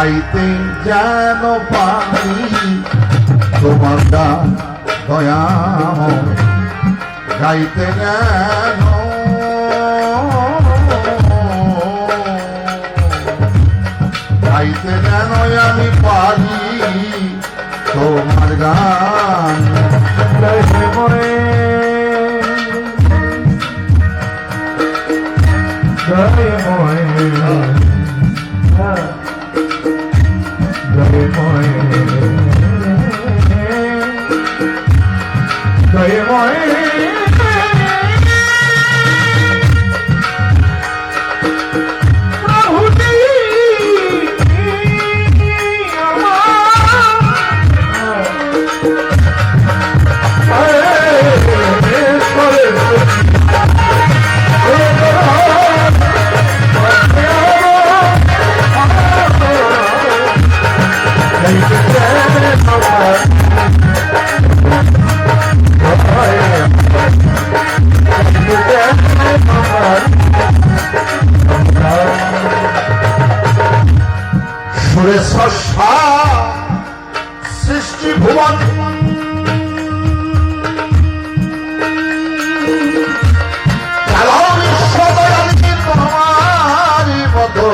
গাইতে যেন পারি তোমার গান দয়াময়, গাইতে যেন গাইতে যেন আমি পারি তোমার গান। সৃষ্টি ভুবন তোমারি মতো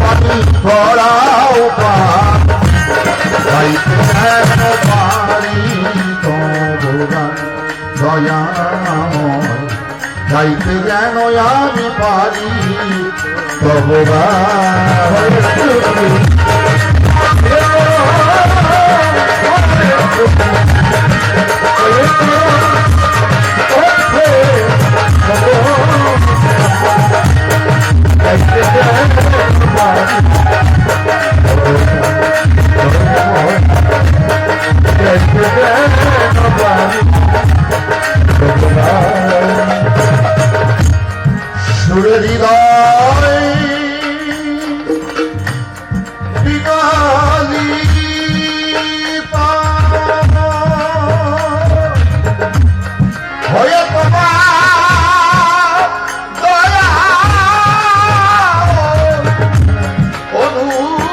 পানি ভরাও গাইতে যেন পারি তোমার দয়াময়, গাইতে যেন আমি পারি তোমার। সুরে হৃদয় বিকালি হয়ে তোমার দয়া অনুগত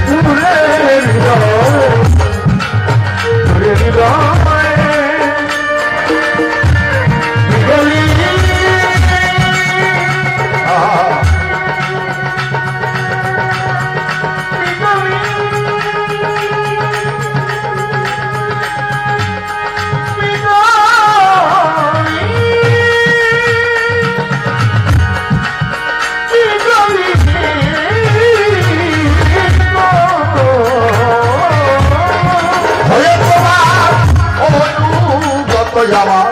সুরে হৃদয় আমার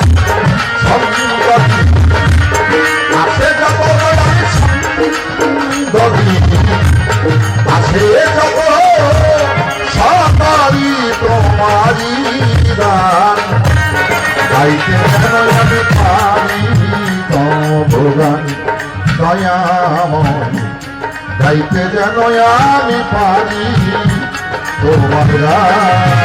আছে যত আছে যত সরকারি তোমারি গান, গাইতে যেন আমি পারি ভগবান দয়াময়, গাইতে যেন আমি পারি তোমার গান।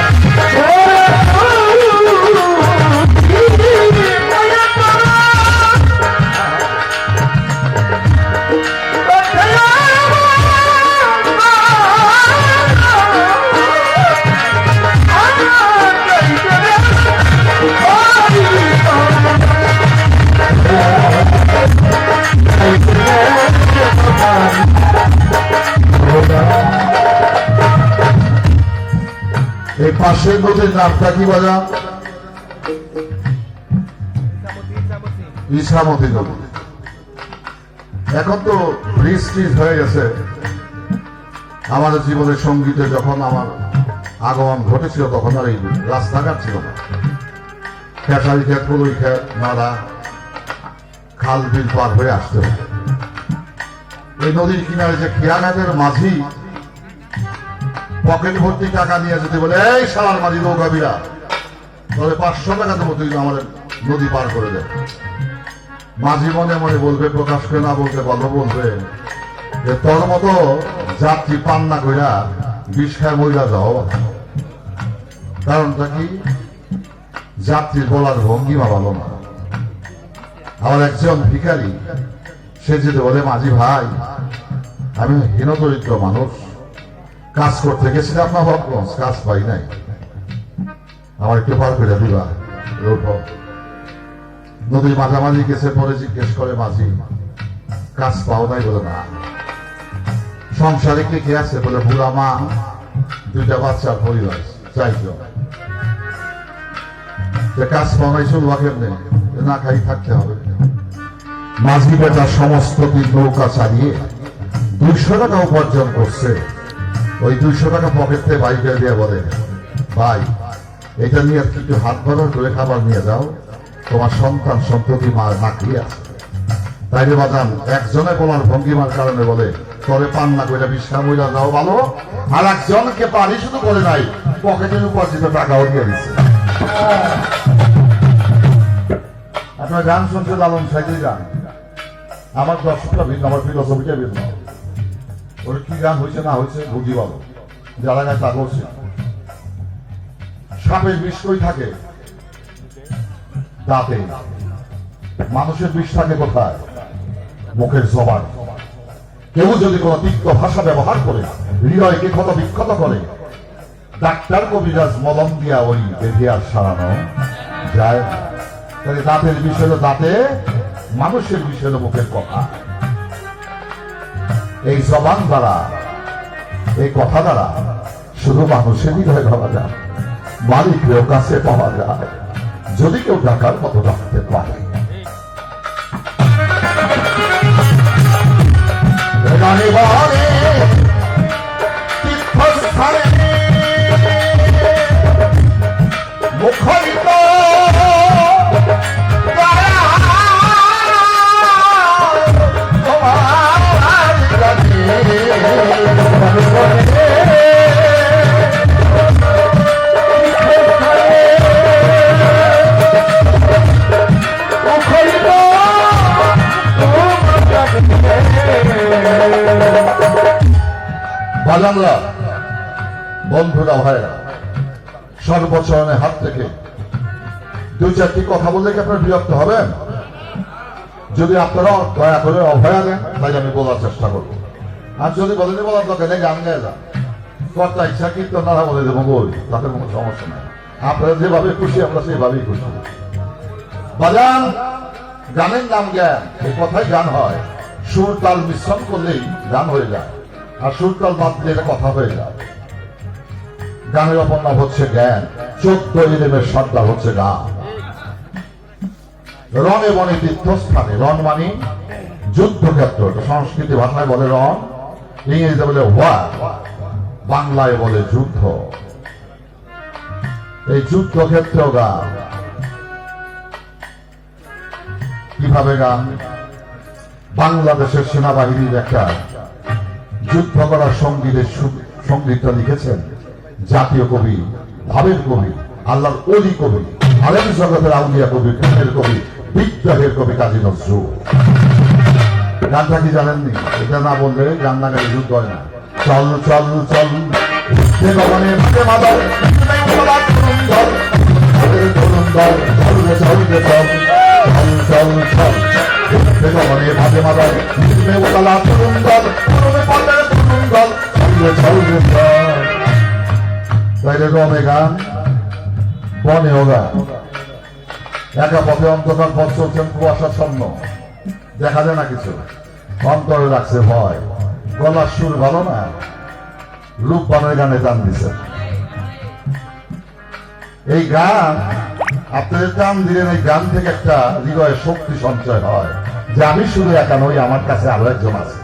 এই পাশের নদীর নামটা কি বলা? ইছামতি নদী। এখন তো ব্রিজ ট্রিজ হয়ে গেছে। আমাদের জীবনের সঙ্গীতে যখন আমার আগমন ঘটেছিল তখন আর এই রাস্তাঘাট ছিল না, খেসারি খেত, পুরুই খেত, নালা, খাল বিল পার হয়ে আসতে হবে। এই নদীর কিনারে যে খেয়াঘাটের মাঝি পকেট ভর্তি টাকা নিয়ে যেতে বলে, এই শালার মাঝি নৌকাবিরা, তবে 500 টাকা দেবো, তুই আমাদের নদী পার করে দে। মাঝি মনে মনে বলবে, প্রকাশ করে না বলতে ভালো বলবে, যে তোর মতো যাত্রী পান না কইরা বিষ খায় মহিলা যাও। কারণটা কি? যাত্রীর বলার ভঙ্গিমা ভালো না। আবার একজন ভিখারি, সে যদি বলে, মাঝি ভাই আমি হীনদরিদ্র মানুষ, কাজ করতে গেছিলাম না ভগবান, কাজ পাই নাই, আমার একটু পার করে দিবা। নদীর মাঝামাঝি গেছে, পরে জিজ্ঞেস করে, মাঝি কাজ পাও নাই? বলে না। সংসারে কে কে আছে? বলে বুড়া মা, 2টা বাচ্চার পরিবার, 4 জন। কাজ পাও নাই, চলবা কেমনে? না খাই থাকতে হবে। মাঝি বেটা সমস্ত দিন নৌকা চালিয়ে 200 টাকা উপার্জন করছে। ওই 200 টাকা পকেটে বাইকে দিয়ে বলে, ভাই এটা নিয়ে একটু হাত বাজার করে খাবার নিয়ে যাও, তোমার সন্তান সন্ততি মা না খেয়ে আছে। তাইলে বাজান একজনে বলার ভঙ্গিমার কারণে বলে, তরে পান না করে বিশ্রাম মহিলা যাও ভালো, আর একজনকে পানি শুধু করে নাই, পকেটের উপার্জিত টাকাও দিয়ে দিচ্ছে। আপনার গান শুনছে লালন সাইকেল গান, আমার দর্শকটা ভিন্ন, আমার ফিলোসফিটা ভিন্ন। ওর কি গান হয়েছে না হয়েছে বুঝি ভালো, যারা গায়ে তা করছে। সাপের বিষ কই থাকে? দাঁতে। মানুষের বিষ থাকে কোথায়? মুখের জবান। কেউ যদি কোনো তিক্ত ভাষা ব্যবহার করে হৃদয়কে ক্ষত বিক্ষত করে, ডাক্তার কবিরাজ মলম দিয়া ওই বেঁধে আর সারানো যায়। তাহলে দাঁতের বিষ হলো দাঁতে, মানুষের বিষ হলো মুখের কথা। এই জবান দ্বারা, এই কথা দ্বারা শুধু মানুষের হৃদয় ভাবা যায়, মালিকের কাছে পাওয়া যায়, যদি কেউ ডাকার মতো ডাকতে পারে। মুখরিত বাজানরা, বন্ধুরা, ভাইরা, সর্বচরণের হাত থেকে 2-4টি কথা বললে কি আপনার বিরক্ত হবেন? যদি আপনারা দয়া করে অভয়া দেন, তাই আমি বলার চেষ্টা করব। আর যদি বলেন বলার দরকার নেই, গান গায়ে যান, কর্তা ইচ্ছা কিন্তু নারা বলে দেবো বই, তাদের কোনো সমস্যা নেই। আপনারা যেভাবে খুশি আমরা সেভাবেই খুশি। বাজান, গানের নাম জ্ঞান, এই কথাই গান হয়। সুর তাল মিশ্রণ করলেই গান হয়ে যায়, আর সুর তাল বাদ দিলে এটা কথা হয়ে যায়। গানের অপর নাম হচ্ছে জ্ঞান, 14 ইলেমের সর্দার হচ্ছে গান। রণে বনে তীর্থস্থানে, রণ মানে যুদ্ধক্ষেত্র, সংস্কৃতি ভাষায় বলে রণ, ইংরেজিতে বলে ওয়ার, বাংলায় বলে যুদ্ধ। এই যুদ্ধক্ষেত্রেও গান। কিভাবে গান? বাংলাদেশের সেনাবাহিনীর একটা যুদ্ধ করার সঙ্গীতটা লিখেছেন জাতীয় কবি, ভাবের কবি, আল্লাহর ওলি কবি, আলেম জগতের আউলিয়া কবি, প্রেমের কবি, বিদ্রোহের কবি কাজী নজরুল। গানটা কি জানেননি? এটা না বললে গান না গাইলে যুদ্ধ হয় না। চল চল চল ভাবে মাদার তাইলে রমে গান, বনেও গান। একা পথে অন্ধকার পথ চলছেন, কুয়াশাচ্ছন্ন, দেখা যায় না কিছু, অন্তরে রাখছে ভয়, গলার সুর ভালো না, রূপবানের গানে টান দিছে। এই গান আপনাদের টান দিলেন, এই গান থেকে একটা হৃদয়ে শক্তি সঞ্চয় হয়, যে আমি শুধু একা নই, আমার কাছে আরো একজন আছে।